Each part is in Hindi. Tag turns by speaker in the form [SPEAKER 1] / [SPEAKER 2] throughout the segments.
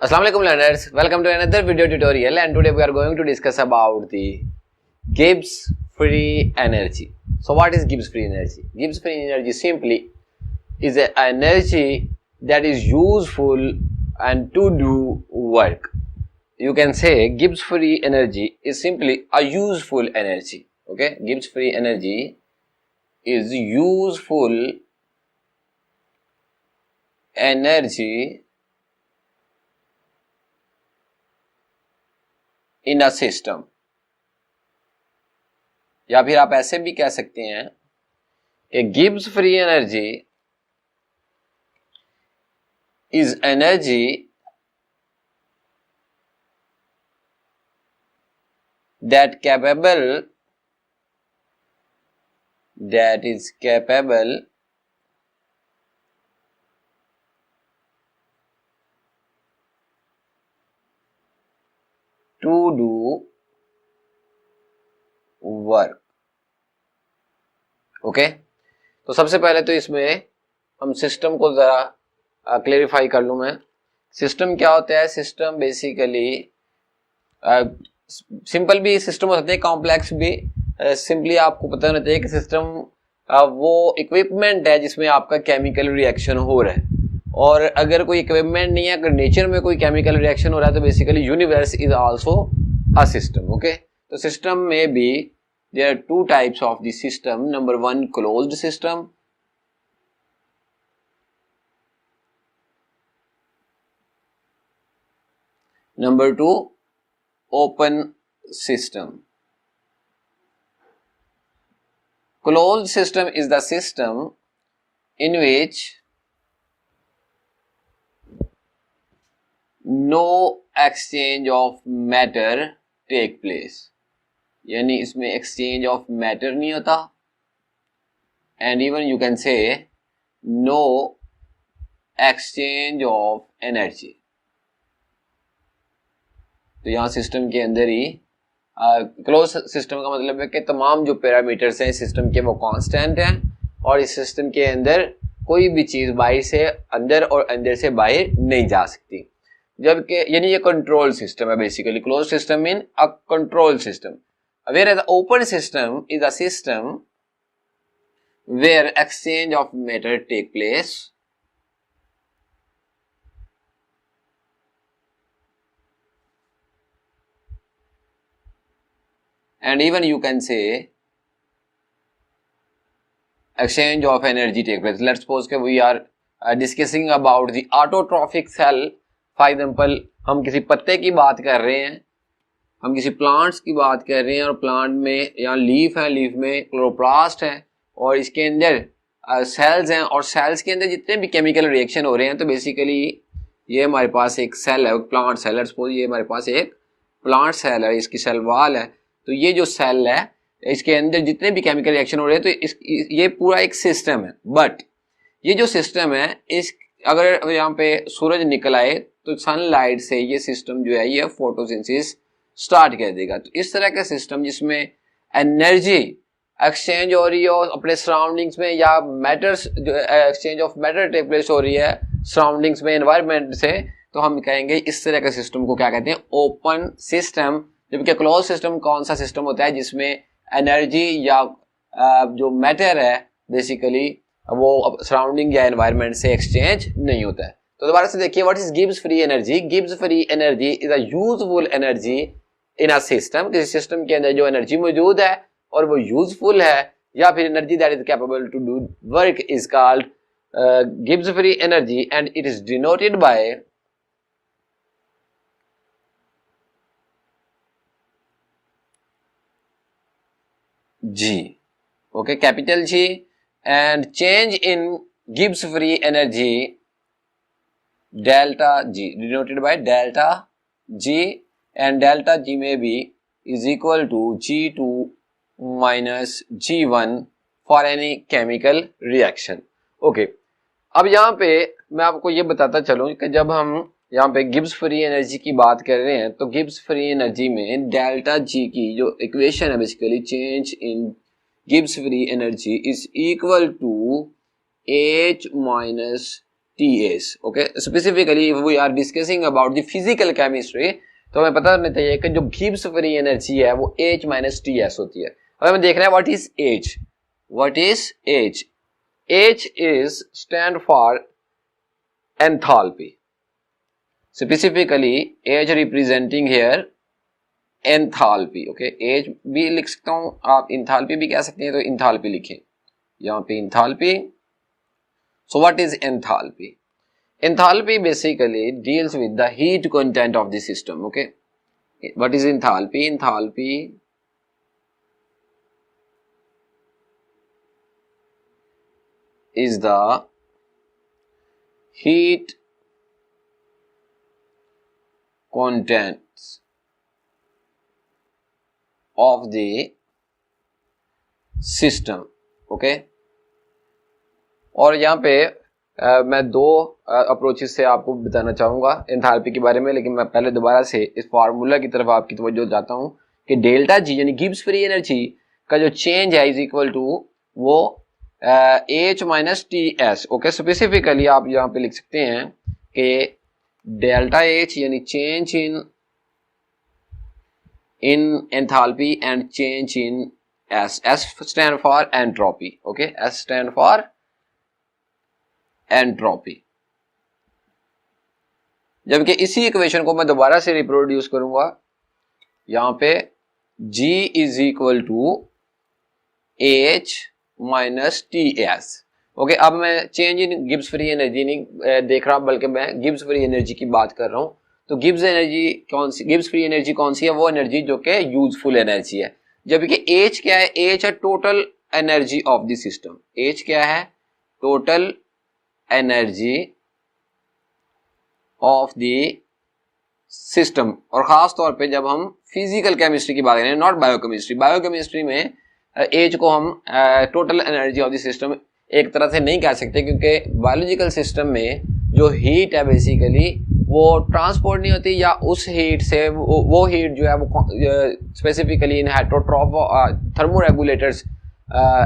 [SPEAKER 1] Assalamu alaikum learners, welcome to another video tutorial and today we are going to discuss about the Gibbs free energy. So what is Gibbs free energy? Gibbs free energy simply is an energy that is useful and to do work. You can say Gibbs free energy is simply a useful energy. Okay, Gibbs free energy is useful energy in a system, या फिर आप ऐसे भी कह सकते हैं कि Gibbs free energy is energy that is capable to do work. Okay, तो सबसे पहले तो इसमें हम सिस्टम को जरा क्लेरिफाई कर लूं मैं. सिस्टम क्या होता है? सिस्टम बेसिकली सिंपल भी सिस्टम हो सकते हैं, कॉम्प्लेक्स भी. सिंपली आपको पता होना चाहिए कि सिस्टम वो इक्विपमेंट है जिसमें आपका केमिकल रिएक्शन हो रहा है. और अगर कोई इक्विपमेंट नहीं है, अगर नेचर में कोई केमिकल रिएक्शन हो रहा है, तो basically universe is also a system. Okay, तो सिस्टम में भी there are two types of the system. Number one, closed system. Number two, open system. Closed system is the system in which no exchange of matter take place. यानी इसमें exchange of matter नहीं होता, and even you can say no exchange of energy. तो यहाँ सिस्टम के अंदर ही क्लोज सिस्टम का मतलब है कि तमाम जो पैरामीटर्स हैं सिस्टम के वो कांस्टेंट हैं और इस सिस्टम के अंदर कोई भी चीज बाहर से अंदर और अंदर से बाहर नहीं जा सकती. जबकि यानी ये कंट्रोल सिस्टम है. Basically close system mean a control system, whereas the open system is a system where exchange of matter take place and even you can say exchange of energy take place. Let's suppose that we are discussing about the autotrophic cell. For example, हम किसी पत्ते की बात कर रहे हैं, हम किसी प्लांट्स की बात कर रहे हैं और प्लांट में यहाँ लीफ है, लीफ में क्लोरोप्लास्ट है और इसके अंदर सेल्स हैं और सेल्स के अंदर जितने भी केमिकल रिएक्शन हो रहे हैं. तो बेसिकली ये हमारे पास एक सेल है, प्लांट सेल है. सपोज ये हमारे पास एक प्लांट सेल है, इसकी सेल वाल है. तो ये जो सेल है इसके अंदर जितने भी केमिकल रिएक्शन हो रहे हैं तो ये पूरा एक सिस्टम है. बट ये जो सिस्टम है, इस अगर यहाँ पे सूरज निकल आए तो सनलाइट से ये सिस्टम जो है ये फोटोसिंथेसिस स्टार्ट कर देगा. तो इस तरह का सिस्टम जिसमें एनर्जी एक्सचेंज हो रही हो अपने सराउंडिंग्स में, या मैटर्स जो exchange of matter take place हो रही है सराउंडिंग्स में, एनवायरनमेंट से, तो हम कहेंगे इस तरह का सिस्टम को क्या कहते हैं? Open system. जबकि क्लोज सिस्टम कौन सा सिस्टम होता है? जिसमें एनर्जी या जो मैटर है बेसिकली वो सराउंडिंग या एनवायरनमेंट से एक्सचेंज नहीं होता है. तो दोबारा से देखिए, what is Gibbs free energy? Gibbs free energy is a useful energy in a system. किसी सिस्टम के अंदर जो एनर्जी मौजूद है और वो यूजफुल है, या फिर energy that is capable to do work is called Gibbs free energy and it is denoted by G. Okay, capital G. And change in Gibbs free energy delta G, denoted by delta G, and delta G may be is equal to G2 minus G1 for any chemical reaction. Okay, अब यहाँ पे मैं आपको ये बताता चलूँ कि जब हम यहाँ पे गिब्स फ्री एनर्जी की बात कर रहे हैं तो गिब्स फ्री एनर्जी में डेल्टा जी की जो इक्वेशन है basically change in Gibbs free energy is equal to H minus TS. Okay, specifically we are discussing about the physical chemistry, तो हमें पता होना चाहिए कि जो गिब्स फ्री एनर्जी है वो H माइनस TS होती है. अब हमें देख रहे हैं what is H. What is H? H is stand for enthalpy. Specifically H representing here enthalpy. Okay, H भी लिख सकता हूं, आप एंथैल्पी भी कह सकते हैं, तो एंथैल्पी लिखें यहाँ पे, enthalpy. So what is enthalpy? Enthalpy basically deals with the heat content of the system. Okay, what is enthalpy? Enthalpy is the heat contents of the system. Okay, और यहाँ पे मैं दो अप्रोचेस से आपको बताना चाहूंगा एंथैल्पी के बारे में, लेकिन मैं पहले दोबारा से इस फार्मूला की तरफ आपकी तवज्जो जाता हूँ कि डेल्टा जी यानी गिब्स फ्री एनर्जी का जो चेंज है इज इक्वल टू वो H minus TS. Okay, specifically आप यहाँ पे लिख सकते हैं कि डेल्टा H यानी change in enthalpy and change in S. S stand for entropy. Okay, S stand for entropy. जबकि इसी इक्वेशन को मैं दोबारा से रिप्रोड्यूस करूंगा यहां पे G is equal to H minus TS. Okay, अब मैं change in Gibbs free energy नहीं देख रहा, बल्कि मैं गिब्स फ्री एनर्जी की बात कर रहा हूं. तो गिब्स एनर्जी कौन सी, गिब्स फ्री एनर्जी कौन सी है? वो एनर्जी जो कि यूजफुल एनर्जी है. जबकि H क्या है? H है total energy of the system. H क्या है? Total energy of the system. और खास तौर पे जब हम फिजिकल केमिस्ट्री की बात करें, नॉट बायोकेमिस्ट्री. बायोकेमिस्ट्री में एज को हम total energy of the system एक तरह से नहीं कह सकते, क्योंकि बायोलॉजिकल सिस्टम में जो हीट है बेसिकली वो ट्रांसपोर्ट नहीं होती, या उस हीट से वो हीट जो है वो स्पेसिफिकली इन हेटरोट्रॉफ थर्मोरेगुलेटर्स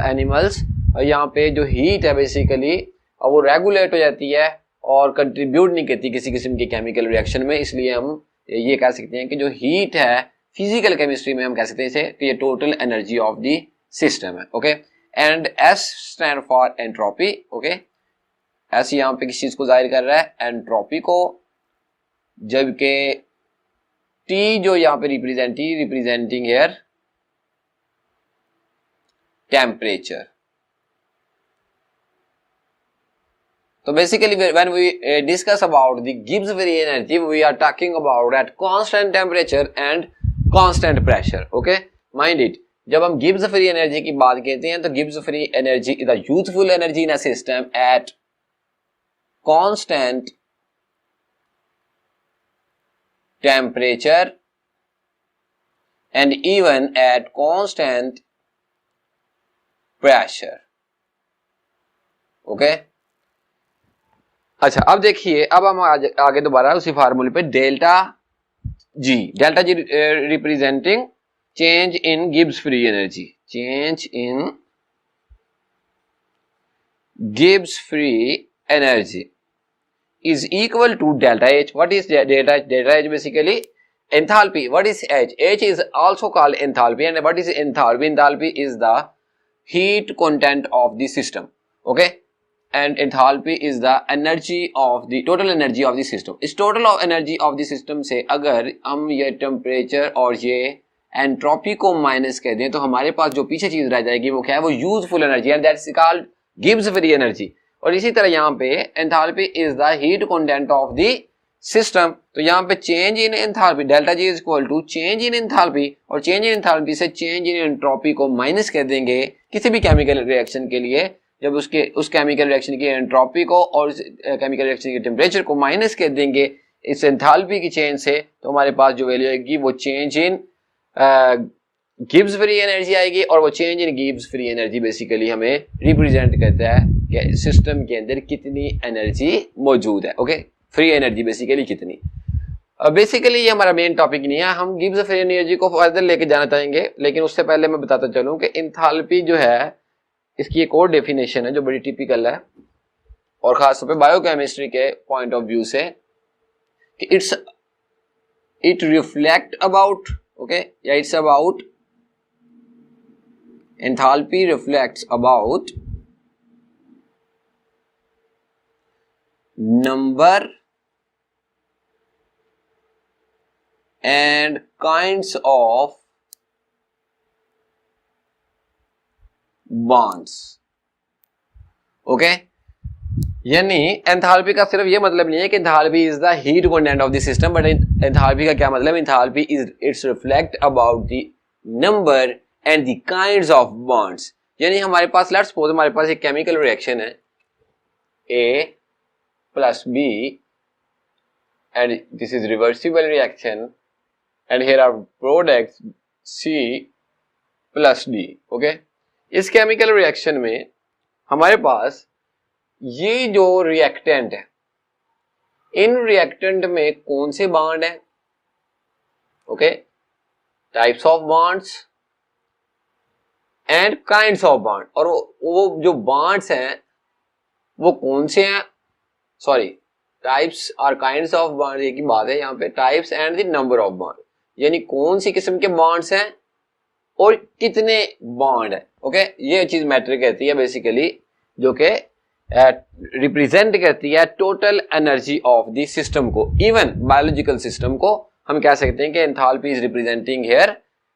[SPEAKER 1] एनिमल्स, यहाँ पे जो हीट है बेसिकली वो रेगुलेट हो जाती है और कंट्रीब्यूट नहीं करती किसी किस्म के केमिकल रिएक्शन में. इसलिए हम ये कह सकते हैं कि जो हीट है फिजिकल केमिस्ट्री में हम कह सकते हैं इसे कि ये total energy of the system है. Okay, and S stand for entropy. Okay, S यहाँ पे किस चीज को जाहिर कर रहा है? एंट्रोपी को. जबकि T जो यहाँ पे representing here temperature. So basically when we discuss about the Gibbs free energy, we are talking about at constant temperature and constant pressure. Okay, mind it. जब हम Gibbs free energy की बात कहते हैं तो Gibbs free energy is a useful energy in a system at constant temperature and even at constant pressure. Okay. अच्छा, अब देखिए, अब हम आगे दोबारा उसी फार्मूले पे delta G representing change in Gibbs free energy. Change in Gibbs free energy is equal to delta H. What is delta H? Basically enthalpy. What is H? H is also called enthalpy. And what is enthalpy? Enthalpy is the heat content of the system. Okay, and enthalpy is the energy of the total energy of the system. इस total energy of the system से अगर हम ये temperature और ये entropy को माइनस कर दें तो हमारे पास जो पीछे चीज रह जाएगी वो क्या है? वो यूजफुल एनर्जी है, that's called Gibbs free energy. और इसी तरह यहाँ पे enthalpy is the heat content of the system. तो यहाँ पे change in enthalpy delta G is equal to change in enthalpy, और चेंज इन एंथैल्पी से चेंज इन एंट्रोपी को माइनस कर देंगे किसी भी केमिकल रिएक्शन के लिए. जब उस केमिकल रिएक्शन की एंट्रोपी को और केमिकल रिएक्शन के टेम्परेचर को माइनस कर देंगे इस एंथैल्पी की चेंज से, तो हमारे पास जो वैल्यू आएगी वो change in Gibbs free energy आएगी. और वो change in Gibbs free energy basically हमें रिप्रेजेंट करता है कि सिस्टम के अंदर कितनी एनर्जी मौजूद है. ओके, फ्री एनर्जी बेसिकली कितनी. बेसिकली ये हमारा मेन टॉपिक नहीं है, हम गिब्स फ्री एनर्जी को फर्दर लेके जाना चाहेंगे, लेकिन उससे पहले मैं बताता चलूं कि एंथैल्पी जो है इसकी एक और डेफिनेशन है जो बड़ी टिपिकल है, और खासतौर पे बायोकेमिस्ट्री के पॉइंट ऑफ व्यू से कि इट रिफ्लेक्ट अबाउट, ओके, या it's about enthalpy reflects about number and kinds of bonds, okay. यानी एंथैल्पी का सिर्फ ये मतलब नहीं है कि enthalpy is the heat content of the system, but enthalpy का क्या मतलब, enthalpy is it's reflect about the number and the kinds of bonds. यानी हमारे पास, लेट्स सपोज हमारे पास एक केमिकल रिएक्शन है A plus B and this is reversible reaction and here are products C plus D, okay. इस केमिकल रिएक्शन में हमारे पास ये जो रिएक्टेंट है, इन रिएक्टेंट में कौन से बॉन्ड है, okay, types of bonds and kinds of bond, और वो जो बॉन्ड्स हैं वो कौन से हैं, सॉरी, टाइप्स और काइंड्स ऑफ बॉन्ड की बात है यहाँ पे, types and the number of bond, यानी कौन सी किस्म के बॉन्ड्स हैं और कितने बॉन्ड है, ओके। ये चीज मैटर करती है बेसिकली, जो कि रिप्रेजेंट करती है total energy of the system को। इवन बायोलॉजिकल सिस्टम को हम कह सकते हैं कि enthalpy is representing here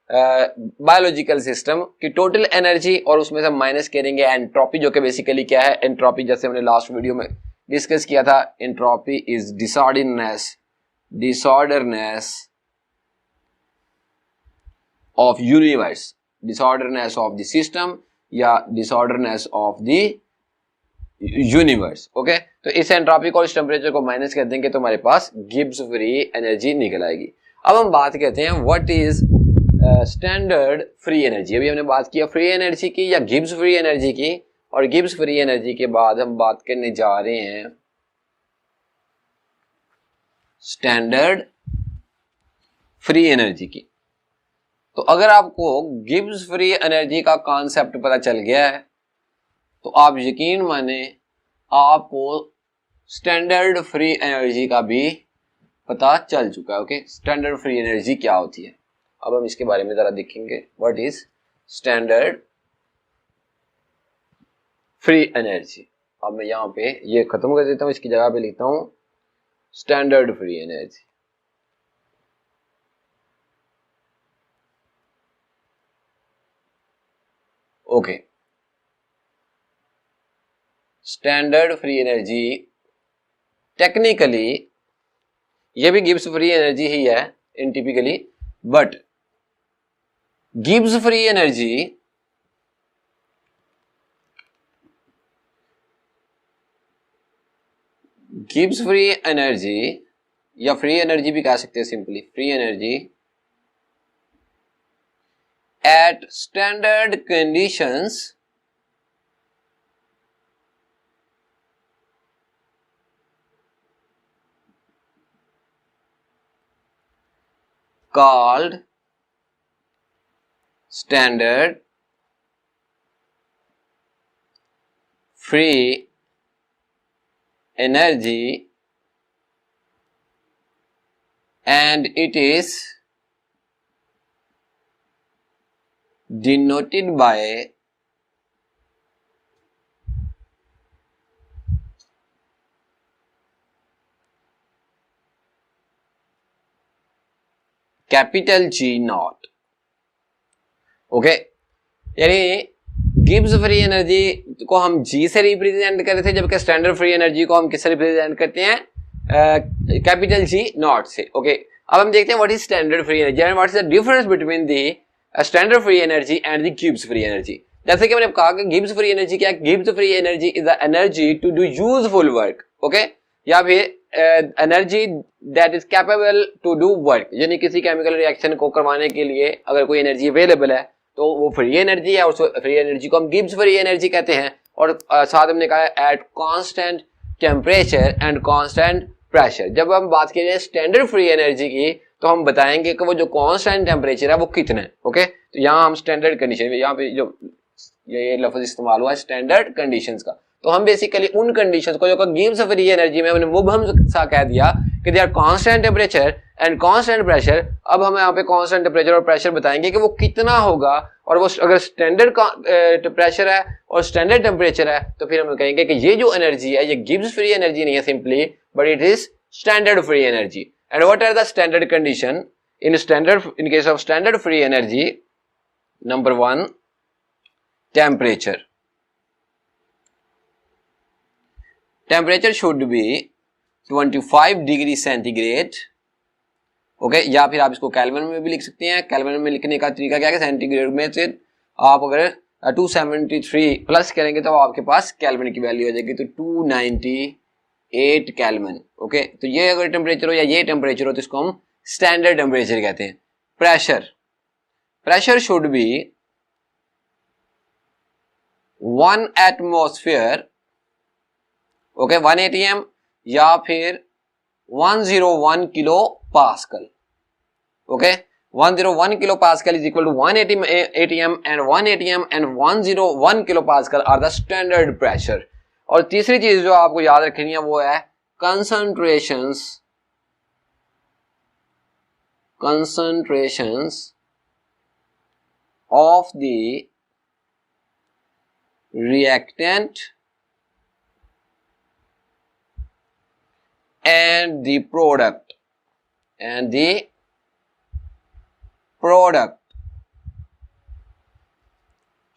[SPEAKER 1] biological system की टोटल एनर्जी, और उसमें से माइनस करेंगे एंट्रोपी, जो कि बेसिकली क्या है, एंट्रोपी जैसे हमने लास्ट वीडियो में डिस्कस किया था, entropy is disorderness of universe, disorderness of the system या disorderness of the universe, okay. तो इस एंट्रोपी को, इस टेम्परेचर को माइनस कर देंगे तो हमारे पास गिब्स फ्री एनर्जी निकल आएगी। अब हम बात करते हैं what is standard free energy. अभी हमने बात किया फ्री एनर्जी की या गिब्स फ्री एनर्जी की, और गिब्स फ्री एनर्जी के बाद हम बात करने जा रहे हैं स्टैंडर्ड फ्री एनर्जी की। तो अगर आपको गिब्स फ्री एनर्जी का कॉन्सेप्ट पता चल गया है तो आप यकीन माने आपको स्टैंडर्ड फ्री एनर्जी का भी पता चल चुका है, ओके। स्टैंडर्ड फ्री एनर्जी क्या होती है, अब हम इसके बारे में जरा देखेंगे। What is standard free energy. अब मैं यहाँ पे ये खत्म कर देता हूँ, इसकी जगह पे लिखता हूँ standard free energy, okay. Standard free energy technically ये भी गिब्स फ्री एनर्जी ही है in typically, but Gibbs free energy या फ्री एनर्जी भी कह सकते हैं, simply free energy at standard conditions called standard free energy and it is denoted by capital G not, okay. यानी गिब्स फ्री एनर्जी को हम G से रिप्रेजेंट कर रहे थे, जबकि स्टैंडर्ड फ्री एनर्जी को हम किससे रिप्रेजेंट करते हैं, कैपिटल G नॉट से, ओके। अब हम देखते हैं what is standard free energy and what is the difference between the standard free energy and the Gibbs free energy. जैसे कि मैंने कहा कि गिब्स फ्री एनर्जी क्या है, Gibbs free energy is the energy to do useful work, okay, या फिर energy that is capable to do work, यानी किसी केमिकल रिएक्शन को करवाने के लिए अगर कोई एनर्जी अवेलेबल है तो वो फ्री एनर्जी है, उस फ्री एनर्जी को हम गिब्स फ्री एनर्जी कहते हैं। और साथ हमने कहा है at constant temperature and constant pressure. जब हम बात करें स्टैंडर्ड फ्री एनर्जी की तो हम बताएंगे कि वो जो कांस्टेंट टेम्परेचर है वो कितना है, ओके। तो यहाँ हम स्टैंडर्ड कंडीशन, यहाँ पे जो ये लफ्ज इस्तेमाल हुआ है स्टैंडर्ड कंडीशंस का, तो हम बेसिकली उन कंडीशंस को जो गिब्स फ्री एनर्जी में हमने मुबहम सा कह दिया कि they are constant temperature and constant pressure. अब हम यहाँ पे कांस्टेंट टेम्परेचर और प्रेशर बताएंगे कि वो कितना होगा, और वो अगर स्टैंडर्ड प्रेशर है और स्टैंडर्ड टेम्परेचर है तो फिर हम कहेंगे कि ये जो एनर्जी है ये गिब्स फ्री एनर्जी नहीं है simply, but it is standard free energy. And what are the standard condition in case of standard free energy? Number 1, temperature. Temperature should be 25 degree centigrade. Okay, या फिर आप इसको केल्विन में भी लिख सकते हैं। केल्विन में लिखने का तरीका क्या है, सेंटीग्रेड में से आप अगर 273 प्लस करेंगे तो आपके पास केल्विन की वैल्यू हो जाएगी, तो 298 केल्विन। ओके, तो ये अगर टेम्परेचर हो या ये टेम्परेचर हो तो इसको हम स्टैंडर्ड टेम्परेचर कहते हैं। Pressure should be 1 atmosphere, okay, 1 atm या फिर 101 kilo pascal. Okay, 101 kilo pascal is equal to 1 atm and 1 atm and 101 kilo pascal are the standard pressure. और तीसरी चीज जो आपको याद रखनी है वो है concentrations of the reactant and the product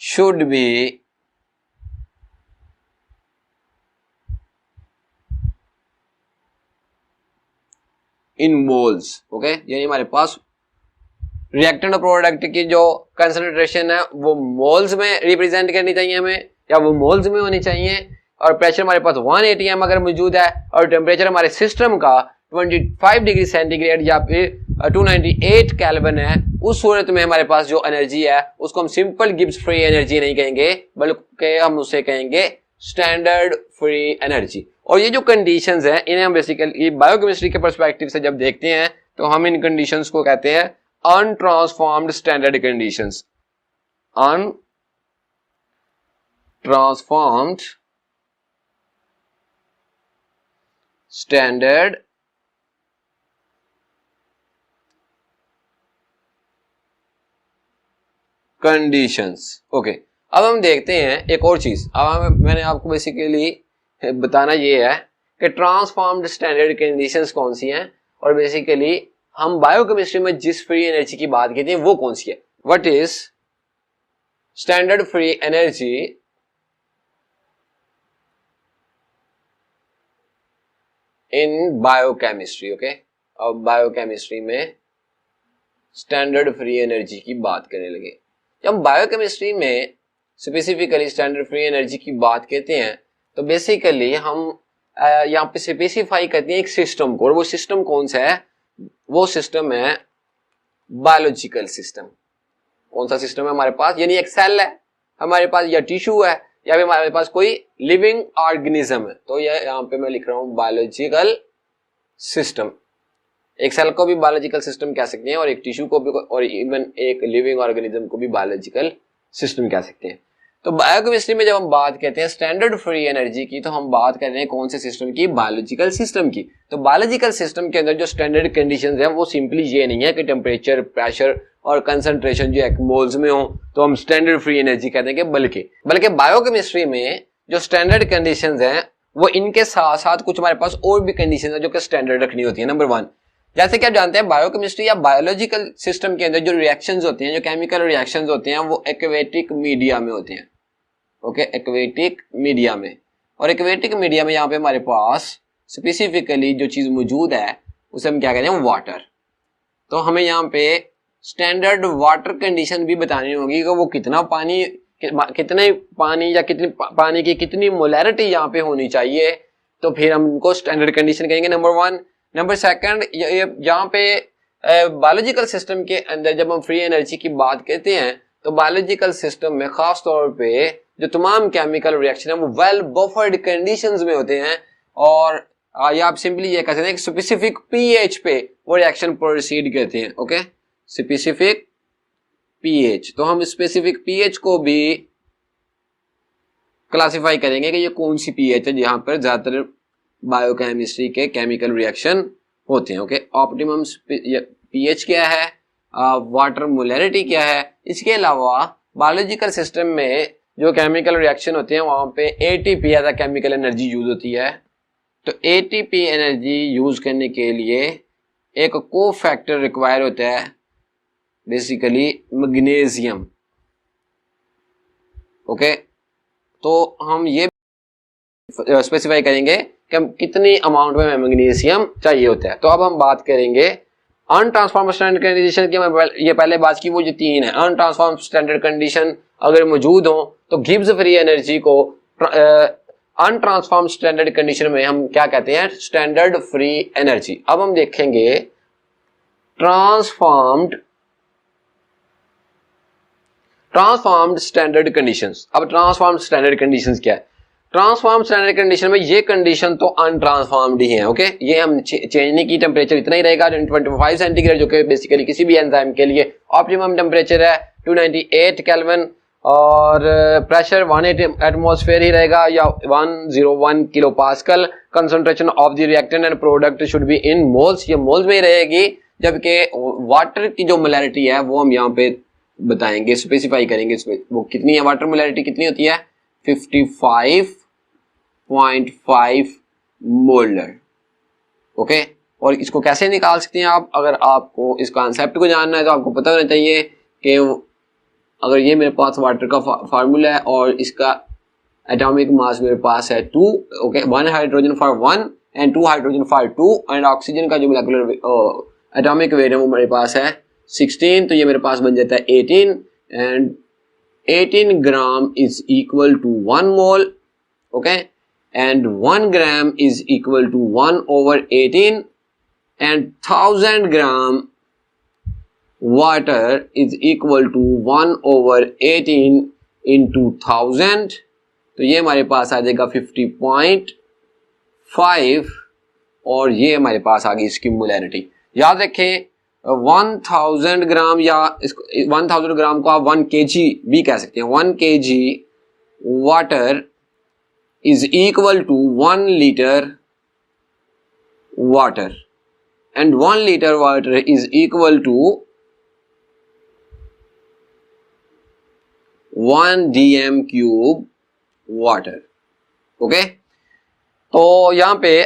[SPEAKER 1] should be in moles. Okay, यानी हमारे पास रिएक्टेंट और प्रोडक्ट की जो कंसंट्रेशन है वो मोल्स में रिप्रेजेंट करनी चाहिए हमें, या वो मोल्स में होनी चाहिए। और प्रेशर हमारे पास 1 atm अगर मौजूद है और टेम्परेचर हमारे सिस्टम का 25 डिग्री सेंटीग्रेड या फिर 298 केल्विन है, उस सूरत में हमारे पास जो एनर्जी है उसको हम सिंपल गिब्स फ्री एनर्जी नहीं कहेंगे, बल्कि हम उसे कहेंगे स्टैंडर्ड फ्री एनर्जी। और ये जो कंडीशंस हैं इन्हें हम बेसिकली बायोकेमिस्ट्री के पर्सपेक्टिव से जब देखते हैं तो हम इन कंडीशंस को कहते हैं untransformed standard conditions. Untransformed standard conditions. Okay, अब हम देखते हैं एक और चीज। अब मैंने आपको बेसिकली बताना ये है कि ट्रांसफॉर्म्ड स्टैंडर्ड कंडीशंस कौन सी हैं, और बेसिकली हम बायोकेमिस्ट्री में जिस फ्री एनर्जी की बात करते हैं वो कौन सी है। What is standard free energy in biochemistry. Okay, अब बायोकेमिस्ट्री में स्टैंडर्ड फ्री एनर्जी की बात करने लगे। जब बायोकेमिस्ट्री में स्पेसिफिकली स्टैंडर्ड फ्री एनर्जी की बात कहते हैं तो बेसिकली हम यहाँ पे स्पेसिफाई करते हैं एक सिस्टम को, और वो सिस्टम कौन सा है, वो सिस्टम है बायोलॉजिकल सिस्टम। कौन सा सिस्टम है हमारे पास, यानी एक सेल है हमारे पास, या टिश्यू है, या फिर हमारे पास कोई लिविंग ऑर्गेनिज्म है। तो ये यहाँ पे मैं लिख रहा हूँ बायोलॉजिकल सिस्टम। एक सेल को भी बायोलॉजिकल सिस्टम कह सकते हैं, और एक टिश्यू को भी, और इवन एक लिविंग ऑर्गेनिज्म को भी बायोलॉजिकल सिस्टम कह सकते हैं। तो बायोकेमिस्ट्री में जब हम बात करते हैं स्टैंडर्ड फ्री एनर्जी की, तो हम बात कर रहे हैं कौन से सिस्टम की, बायोलॉजिकल सिस्टम की। तो बायोलॉजिकल सिस्टम के अंदर जो स्टैंडर्ड कंडीशंस हैं वो सिंपली ये नहीं है कि टेम्परेचर, प्रेशर और कंसंट्रेशन जो मोल्स में हो तो हम स्टैंडर्ड फ्री एनर्जी कहते हैं, बल्कि बायोकेमिस्ट्री में जो स्टैंडर्ड कंडीशंस हैं वो इनके साथ साथ कुछ हमारे पास और भी कंडीशंस हैं जो कि स्टैंडर्ड रखनी होती है। नंबर 1, जैसे कि आप जानते हैं बायोकेमिस्ट्री या बायोलॉजिकल सिस्टम के अंदर जो रिएक्शंस होते हैं, जो केमिकल रिएक्शंस होते हैं, वो एक्वेटिक मीडिया में होते हैं। ओके, एक्वेटिक मीडिया में, और एक्वेटिक मीडिया में यहाँ पे हमारे पास स्पेसिफिकली जो चीज मौजूद है उसे हम क्या कहते हैं, वाटर। तो हमें यहाँ पे स्टैंडर्ड वाटर कंडीशन भी बतानी होगी कि वो कितना पानी, कितने पानी या कितनी पानी की कितनी मोलैरिटी यहाँ पे होनी चाहिए, तो फिर हम उनको स्टैंडर्ड कंडीशन कहेंगे। नंबर 1। नंबर 2, यहाँ पे बायोलॉजिकल सिस्टम के अंदर जब हम फ्री एनर्जी की बात कहते हैं तो बायोलॉजिकल सिस्टम में खास तौर पे जो तमाम केमिकल रिएक्शन है वो वेल बफर्ड कंडीशंस में होते हैं, और या आप सिंपली ये कह सकते हैं स्पेसिफिक पीएच पे वो रिएक्शन प्रोसीड करते हैं। ओके, स्पेसिफिक पीएच, तो हम स्पेसिफिक पीएच को भी क्लासिफाई करेंगे कि ये कौन सी पीएच है जहां पर ज्यादातर बायोकेमिस्ट्री के केमिकल रिएक्शन होते हैं। ओके, ऑप्टिमम पीएच क्या है, वाटर मोलैरिटी क्या है। इसके अलावा बायोलॉजिकल सिस्टम में जो केमिकल रिएक्शन होते हैं वहां पे ATP as a chemical energy use होती है। तो एटीपी एनर्जी यूज करने के लिए एक को फैक्टर रिक्वायर होता है, बेसिकली मैग्नीशियम। ओके, तो हम ये स्पेसिफाई करेंगे कि हम कितनी अमाउंट में मैग्नीशियम चाहिए होता है। तो अब हम बात करेंगे अनट्रांसफॉर्म स्टैंडर्ड कंडीशन की। मैं ये पहले बात की, वो जो तीन है अनट्रांसफॉर्म स्टैंडर्ड कंडीशन अगर मौजूद हो तो गिब्स फ्री एनर्जी को अनट्रांसफॉर्म स्टैंडर्ड कंडीशन में हम क्या कहते हैं, स्टैंडर्ड फ्री एनर्जी। अब हम देखेंगे ट्रांसफॉर्म्ड स्टैंडर्ड कंडीशंस। अब ट्रांसफॉर्म्ड स्टैंडर्ड कंडीशंस क्या है? ट्रांसफॉर्म स्टैंडर्ड कंडीशन में ये कंडीशन तो अनट्रांसफॉर्म्ड ही है। ओके, ये हम चेंज नहीं की, टेम्परेचर इतना ही रहेगा 25 सेंटीग्रेड, जो कि बेसिकली किसी भी एंजाइम के लिए ऑप्टिमम टेम्परेचर है 298 केल्विन, और प्रेशर 180 एटमॉस्फेयर ही रहेगा या 101 kilo pascal. Concentration of the reactant and product should be in moles, ये मोल्स में ही रहेगी। जबकि वाटर की जो मोलैरिटी है वो हम यहाँ पे बताएंगे, स्पेसिफाई करेंगे इसमें वो कितनी है, वाटर मोलैरिटी कितनी होती है 55.5 मोलर। ओके, और इसको कैसे निकाल सकते हैं आप? अगर आपको इस कॉन्सेप्ट को जानना है तो आपको पता होना चाहिए कि अगर ये मेरे पास वाटर का फार्मूला है और इसका एटॉमिक मास मेरे पास है 2, okay, 1 hydrogen for 1 and 2 hydrogen for 2, and oxygen का जो मोलेकुलर एटॉमिक वेट है वो मेरे पास है 16, तो ये मेरे पास बन जाता है 18, and 18 gram is equal to 1 mole. Okay, and 1 gram is equal to 1/18, and 1000 gram water is equal to 1/18 into 1000, तो ये हमारे पास आ जाएगा 50.5, और ये हमारे पास आ गई इसकी मोलैरिटी। याद रखें 1000 ग्राम या 1000 ग्राम को आप 1 kg भी कह सकते हैं। 1 kg water is equal to 1 litre water, and 1 litre water is equal to 1 dm cube water. Okay, तो यहां पे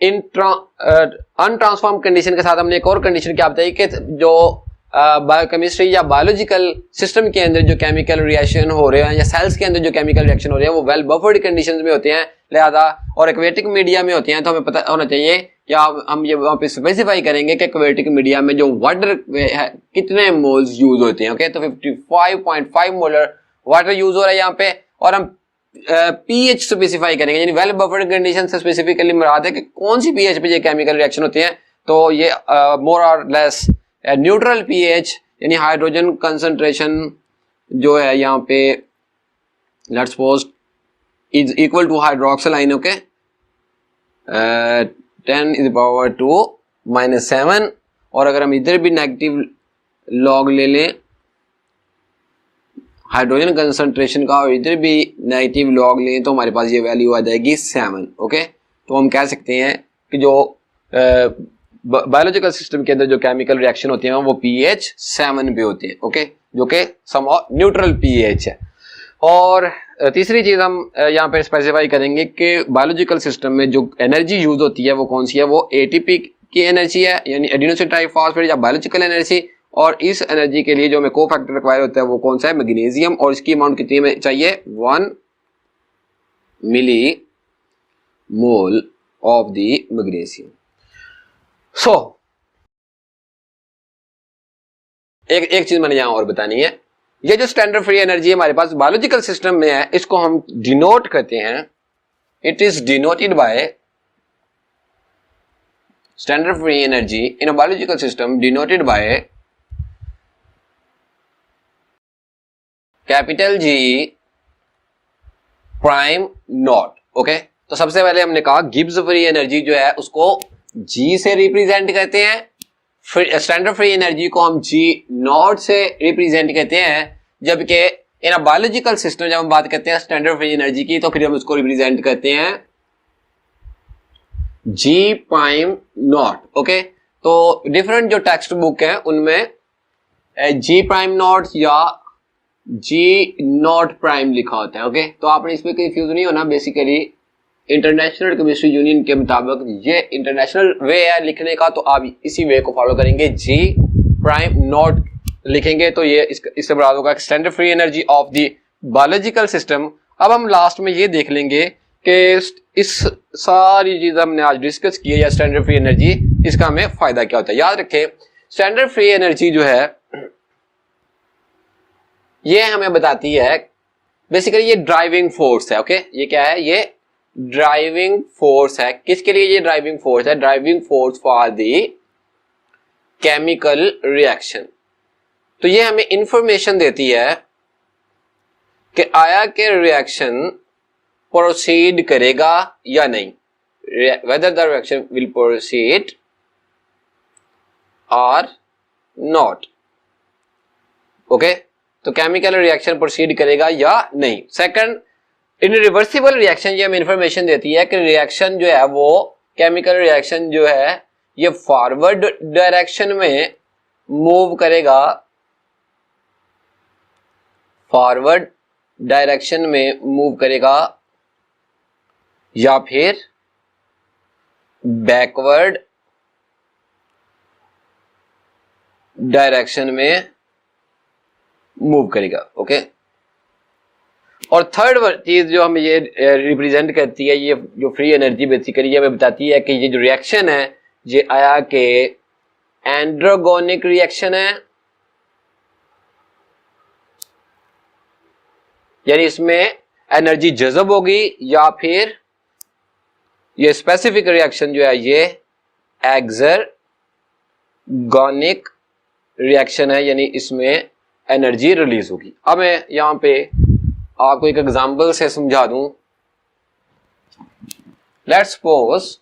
[SPEAKER 1] अनट्रांसफॉर्म कंडीशन के साथ हमने एक और कंडीशन क्या बताई कि जो बायोकेमिस्ट्री या बायोलॉजिकल सिस्टम के अंदर जो केमिकल रिएक्शन हो रहे हैं या सेल्स के अंदर जो केमिकल रिएक्शन हो रहे हैं वो वेल बफर्ड कंडीशंस में होते हैं, लिहाजा और एक्वेटिक मीडिया में होते हैं। तो हमें पता होना चाहिए कि हम ये वहां पे स्पेसिफाई करेंगे कि एक्वेटिक मीडिया में जो वाटर कितने मोल्स यूज होते हैं। ओके, तो 55.5 मोलर वाटर यूज हो रहा है यहाँ पे, और हम पीएच स्पेसिफाई करेंगे, यानी वेल बफर्ड कंडीशन से स्पेसिफिकली मुराद है कि कौन सी पीएच पे ये केमिकल रिएक्शन होते हैं। तो ये मोर और लेस न्यूट्रल पीएच, यानी हाइड्रोजन कंसंट्रेशन जो है यहाँ पे let's suppose is equal to hydroxyl ion. Okay, 10⁻⁻⁷, और अगर हम इधर भी नेगेटिव लॉग ले लें हाइड्रोजन कंसंट्रेशन का और इधर भी नेगेटिव लॉग लें तो हमारे पास ये वैल्यू आ जाएगी 7। ओके, तो हम कह सकते हैं कि जो बायोलॉजिकल सिस्टम के अंदर जो केमिकल रिएक्शन होते हैं वो पीएच 7 पे होते हैं। ओके, जो कि समहाउ न्यूट्रल पीएच है। और तीसरी चीज हम यहाँ पे स्पेसिफाई करेंगे कि बायोलॉजिकल सिस्टम में जो एनर्जी यूज होती है वो कौन सी है, वो एटीपी की एनर्जी है, यानी एडिनोसिन ट्राइफॉस्फेट या बायोलॉजिकल एनर्जी। और इस एनर्जी के लिए जो हमें कोफैक्टर रिक्वायर होता है वो कौन सा है, मैग्नीशियम, और इसकी अमाउंट कितनी में चाहिए 1 मिली मोल ऑफ द मैग्नीशियम। सो एक चीज मैंने यहां और बतानी है, ये जो स्टैंडर्ड फ्री एनर्जी हमारे पास बायोलॉजिकल सिस्टम में है इसको हम डिनोट करते हैं, it is denoted by standard free energy in a biological system denoted by capital G prime not. Okay, तो सबसे पहले हमने कहा गिब्स फ्री एनर्जी जो है उसको G से रिप्रेजेंट करते हैं, स्टैंडर्ड फ्री एनर्जी को हम G नॉट से रिप्रेजेंट करते हैं, जबकि इन अ बायोलॉजिकल सिस्टम जब हम बात करते हैं स्टैंडर्ड फ्री एनर्जी की, तो फिर हम उसको रिप्रेजेंट करते हैं जी प्राइम नॉट। ओके, तो डिफरेंट जो टेक्स्ट बुक है उनमें जी प्राइम नॉट या जी नॉट प्राइम लिखा होता है। ओके, तो आपने इसमें कंफ्यूज नहीं होना। बेसिकली इंटरनेशनल केमिस्ट्री यूनियन के मुताबिक ये इंटरनेशनल वे है लिखने का, तो आप इसी वे को फॉलो करेंगे, जी प्राइम नॉट लिखेंगे तो ये इससे बराबर होगा standard free energy of the biological system. अब हम लास्ट में ये देख लेंगे कि इस सारी चीज हमने आज डिस्कस की है या स्टैंडर्ड फ्री एनर्जी, इसका हमें फायदा क्या होता है। याद रखें, स्टैंडर्ड फ्री एनर्जी जो है ये हमें बताती है बेसिकली ये ड्राइविंग फोर्स है। ओके, ये क्या है, ये ड्राइविंग फोर्स है। किसके लिए ये ड्राइविंग फोर्स है? Driving force for the chemical reaction. तो ये हमें इंफॉर्मेशन देती है कि आया के रिएक्शन प्रोसीड करेगा या नहीं, whether the reaction will proceed और नॉट। ओके, तो केमिकल रिएक्शन प्रोसीड करेगा या नहीं। सेकंड, इन रिवर्सिबल रिएक्शन ये हमें इंफॉर्मेशन देती है कि रिएक्शन जो है वो केमिकल रिएक्शन जो है ये फॉरवर्ड डायरेक्शन में मूव करेगा, फॉरवर्ड डायरेक्शन में मूव करेगा या फिर बैकवर्ड डायरेक्शन में मूव करेगा। ओके, और थर्ड चीज जो हमें ये रिप्रेजेंट करती है, ये जो फ्री एनर्जी बेसिकली हमें बताती है कि ये जो रिएक्शन है ये आया के एंड्रोगोनिक रिएक्शन है, यानी इसमें एनर्जी जज़ब होगी, या फिर ये स्पेसिफिक रिएक्शन जो है ये एक्सर्गोनिक रिएक्शन है, यानी इसमें एनर्जी रिलीज होगी। अब मैं यहां पे आपको एक एग्जांपल से समझा दूं। लेट्स सपोज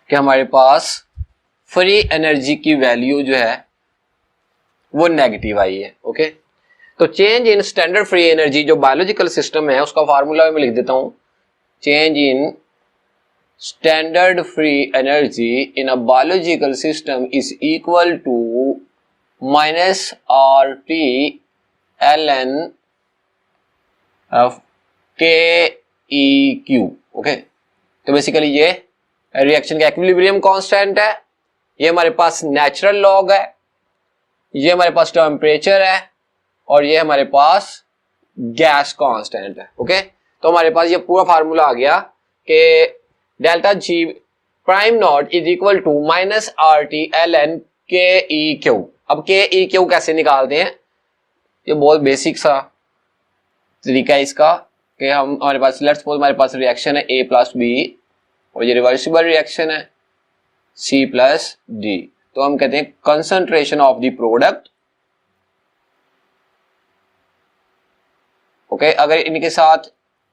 [SPEAKER 1] कि हमारे पास फ्री एनर्जी की वैल्यू जो है वो नेगेटिव आई है। ओके, तो change in standard free energy जो बायोलॉजिकल सिस्टम है उसका फार्मूला मैं लिख देता हूं। Change in standard free energy in a biological system is equal to minus R T L N K E Q. Okay, तो बेसिकली ये रिएक्शन का इक्विलिब्रियम कांस्टेंट है, ये हमारे पास नेचुरल लॉग है, ये हमारे पास टेम्परेचर है, और ये हमारे पास गैस कांस्टेंट है। ओके, तो हमारे पास ये पूरा फार्मूला आ गया कि delta G prime not is equal to minus R T L N K E Q. अब के ई क्यू कैसे निकालते हैं? ये बहुत बेसिक सा तरीका है इसका कि हम हमारे पास लेट्स सपोज हमारे पास रिएक्शन है A प्लस बी, और ये रिवर्सिबल रिएक्शन है C प्लस डी। तो हम कहते हैं concentration of the product. Okay, अगर इनके साथ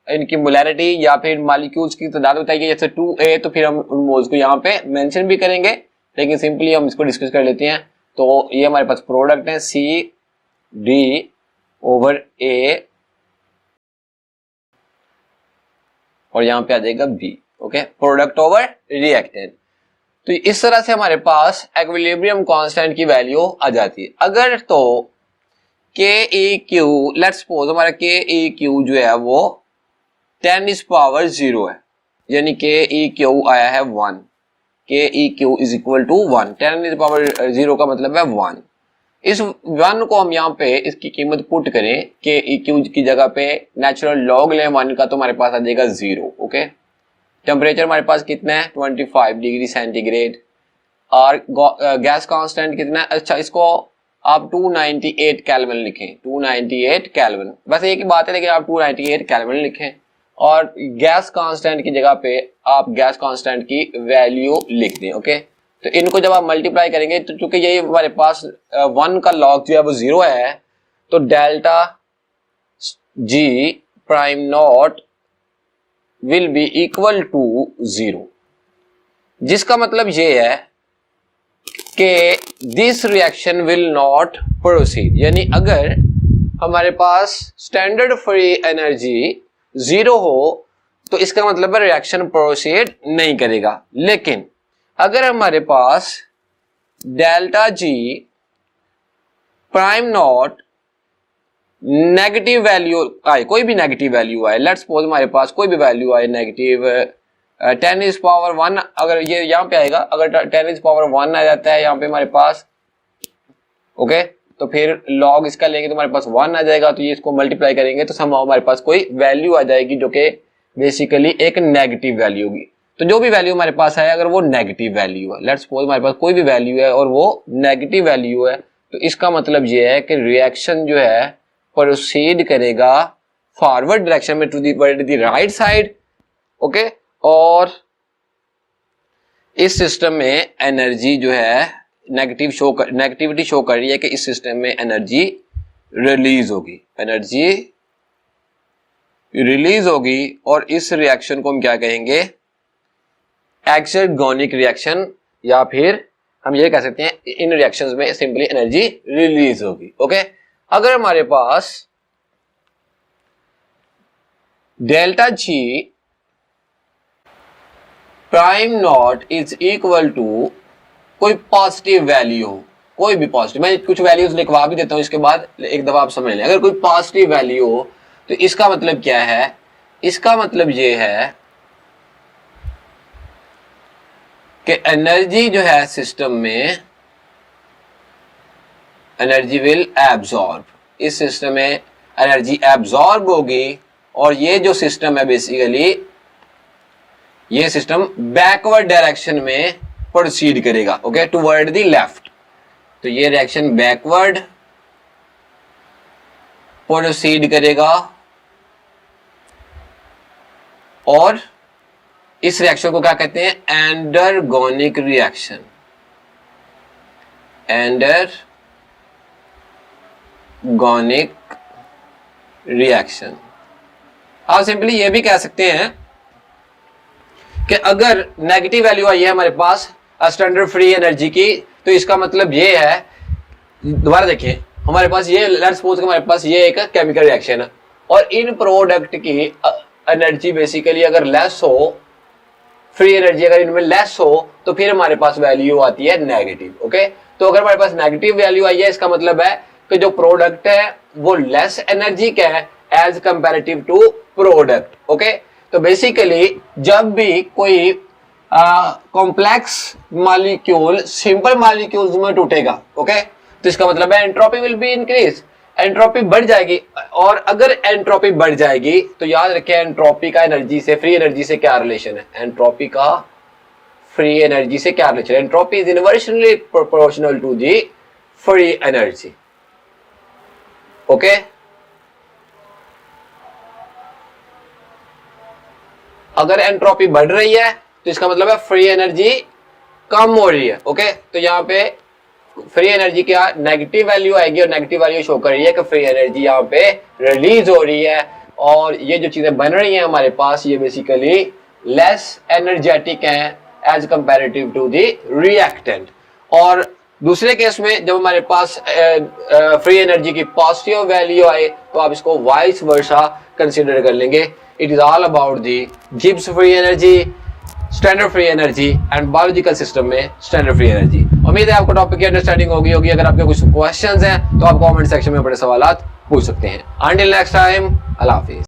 [SPEAKER 1] इनकी मोलैरिटी या फिर मॉलिक्यूल्स की तादाद बताइए जैसे 2A, तो फिर हम उन मोल्स को यहाँ पे मेंशन भी करेंगे, लेकिन सिंपली हम इसको डिस्कस कर लेते हैं। तो ये हमारे पास प्रोडक्ट है C D ओवर A, और यहां पे आ जाएगा B। Okay, product over reactant. तो इस तरह से हमारे पास इक्विलिब्रियम कांस्टेंट की वैल्यू आ जाती है। अगर तो के ई क्यू, लेट्स सपोज हमारा के ई क्यू जो है वो 10⁻�0 है, यानी के ई क्यू आया है 1, K E Q is equal to 1। 10⁻�0 का मतलब है 1। इस 1 को हम यहाँ पे इसकी कीमत पुट करें के ई क्यू की जगह पे नेचुरल लॉग लें 1 का, तो हमारे पास आ जाएगा 0। ओके, टेम्परेचर हमारे पास कितना है 25 डिग्री सेंटीग्रेड, और गैस कांस्टेंट कितना है? अच्छा, इसको आप 298 केल्विन लिखें, 298 केल्विन। बस एक ही बात है, लेकिन आप 298 केल्विन लिखें, और गैस कांस्टेंट की जगह पे आप गैस कांस्टेंट की वैल्यू लिख दें। ओके, तो इनको जब आप मल्टीप्लाई करेंगे तो चूंकि ये हमारे पास 1 का लॉग जो है वो 0 है, तो delta G prime naught will be equal to 0, जिसका मतलब ये है कि this reaction will not proceed, यानी अगर हमारे पास स्टैंडर्ड फ्री एनर्जी 0 हो तो इसका मतलब है रिएक्शन प्रोसीड नहीं करेगा। लेकिन अगर हमारे पास delta G prime not negative value आए, कोई भी नेगेटिव वैल्यू आए, लेट्स सपोज हमारे पास कोई भी वैल्यू आए नेगेटिव 10⁻⁻1, अगर ये यहाँ पे आएगा, अगर 10⁻1 आ जाता है यहाँ पे हमारे पास, ओके, तो फिर लॉग इसका लेंगे तो हमारे पास 1 आ जाएगा, तो ये इसको मल्टीप्लाई करेंगे तो समहाउ हमारे पास कोई वैल्यू आ जाएगी जो कि बेसिकली एक नेगेटिव वैल्यू होगी। तो जो भी वैल्यू हमारे पास है, अगर वो नेगेटिव वैल्यू है, लेट्स सपोज हमारे पास कोई भी वैल्यू है और वो नेगेटिव वैल्यू है, तो इसका मतलब ये है कि रिएक्शन जो है प्रोसीड करेगा फॉरवर्ड डायरेक्शन में to the right side, okay. और इस सिस्टम में एनर्जी जो है नेगेटिविटी शो कर रही है कि इस सिस्टम में एनर्जी रिलीज होगी, एनर्जी रिलीज होगी, और इस रिएक्शन को हम क्या कहेंगे, एक्सर्गोनिक रिएक्शन, या फिर हम ये कह सकते हैं इन रिएक्शंस में सिंपली एनर्जी रिलीज होगी, ओके। अगर हमारे पास delta G prime not is equal to कोई पॉजिटिव वैल्यू हो, कोई भी पॉजिटिव, मैं कुछ वैल्यूज लिखवा भी देता हूं, इसके बाद एक दफा आप समझ लें। अगर कोई पॉजिटिव वैल्यू हो तो इसका मतलब क्या है, इसका मतलब ये है कि एनर्जी जो है सिस्टम में, एनर्जी विल एब्जॉर्ब, इस सिस्टम में एनर्जी एब्जॉर्ब होगी, और ये जो सिस्टम है बेसिकली ये सिस्टम बैकवर्ड डायरेक्शन में प्रोसीड करेगा, ओके, टुवर्ड द लेफ्ट। तो ये रिएक्शन बैकवर्ड प्रोसीड करेगा, और इस रिएक्शन को क्या कहते हैं, एंडरगोनिक रिएक्शन, एंडरगोनिक रिएक्शन। आप सिंपली ये भी कह सकते हैं कि अगर नेगेटिव वैल्यू आई है हमारे पास स्टैंडर्ड फ्री एनर्जी की, तो इसका मतलब ये है, दोबारा देखिए, हमारे पास ये लेट्स सपोज हमारे पास ये एक केमिकल रिएक्शन है, और इन प्रोडक्ट की एनर्जी बेसिकली अगर लेस हो, फ्री एनर्जी अगर इनमें लेस हो, तो फिर हमारे पास वैल्यू आती है नेगेटिव, ओके। तो अगर हमारे पास नेगेटिव वैल्यू आई है, इसका मतलब है कि जो प्रोडक्ट है वो लेस एनर्जी का है as comparative to product, okay. तो बेसिकली जब भी कोई कॉम्प्लेक्स मॉलिक्यूल सिंपल मॉलिक्यूल्स में टूटेगा, ओके, तो इसका मतलब है entropy will be increase, entropy बढ़ जाएगी। और अगर एंट्रोपी बढ़ जाएगी तो याद रखें एंट्रोपी का एनर्जी से, फ्री एनर्जी से क्या रिलेशन है, एंट्रोपी का फ्री एनर्जी से क्या रिलेशन है, entropy is inversely proportional to the free energy, okay. अगर एंट्रोपी बढ़ रही है तो इसका मतलब है फ्री एनर्जी कम हो रही है, ओके। तो यहाँ पे फ्री एनर्जी क्या नेगेटिव वैल्यू आएगी, और नेगेटिव वैल्यू शो कर रही है कि फ्री एनर्जी यहाँ पे रिलीज हो रही है, और ये जो चीजें बन रही हैं हमारे पास ये बेसिकली लेस एनर्जेटिक हैं as comparative to the reactant. और दूसरे केस में जब हमारे पास फ्री एनर्जी की पॉजिटिव वैल्यू आए तो आप इसको वाइस वर्सा कंसिडर कर लेंगे। It is all about the Gibbs free energy, standard free energy and biological system में स्टैंडर्ड फ्री एनर्जी। उम्मीद है आपको टॉपिक की अंडरस्टैंडिंग होगी। अगर आपके कुछ क्वेश्चंस हैं तो आप कमेंट सेक्शन में अपने सवालात पूछ सकते हैं। अंटिल नेक्स्ट टाइम, अल्लाह हाफिज।